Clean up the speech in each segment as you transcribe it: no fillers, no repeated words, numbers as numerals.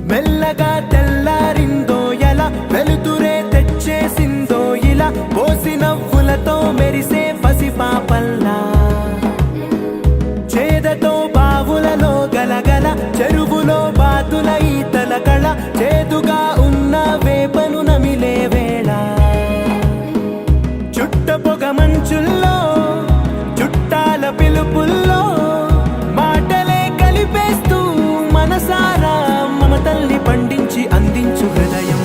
మెల్లగా తెల్లారిందో ఎలా వెలుతురే తెచ్చేసిందో ఇలా పోసి నవ్వులతో మెరిసే పసిపాపల్లా చేదతో బావులలో గలగల చెరువులో బాతుల ఈతల కళ చేదుగా ఉన్న వేపను నమిలే వేళ చుట్ట పొగ మంచుల్లో చుట్టాల పిలుపుల్లో మాటలే కలిపేస్తూ మనసారా మమతల్ని పండించి అందించు హృదయం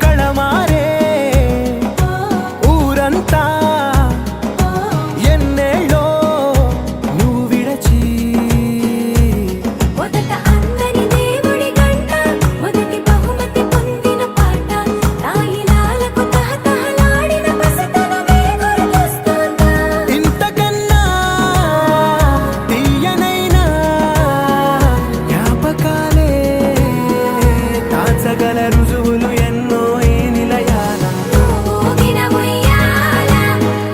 కళమారే ఊరంతా ఎన్నేళ్ళో నువ్వు విడచి మొదట అందరి దేవుడి గంట మొదటి బహుమతి పొందిన పాట తాయిలాలకు తహతహలాడిన పసితనమే గుర్తొస్తుందా ఇంతకన్నా తీయనైనా జ్ఞాపకాలే తాచగల రుజువులు ఎన్నో ఈ నిలయాల ఊగిన ఉయ్యాల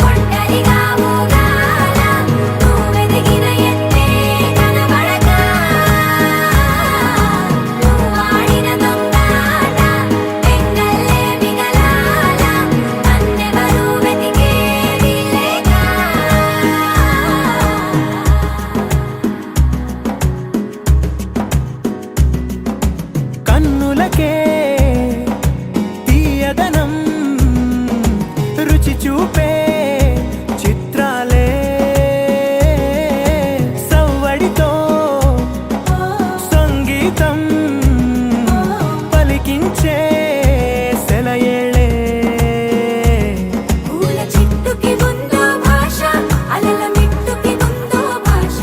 ఒంటరిగా ఊగాల నువ్వెదిగిన ఎత్తే కనబడక నువ్వాడిన దొంగాట ఎంగల్లే మిగలాల నన్నెవరూ వెతికేది లేక కన్నులకే తీయదనం రుచి చూపే చిత్రాలే సవ్వడితో సంగీతం పలికించే సెలయేళే పూల చిట్టుకి ఉందో భాష అలల మిట్టుకి ఉందో భాష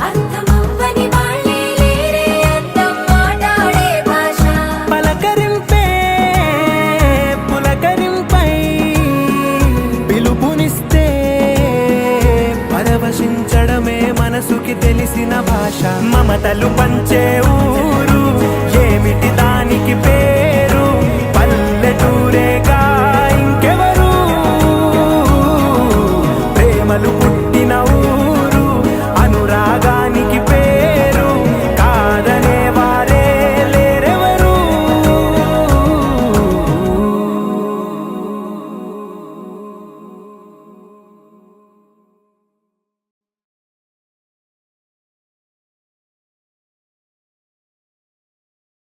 అర్థమవ్వని వాళ్ళే లేరే అర్థం మాట్లాడే భాష పలకరింపే పులకరింపై పిలుపునిస్తే పరవశించడమే మనసుకి తెలిసిన భాష మమతలు పంచే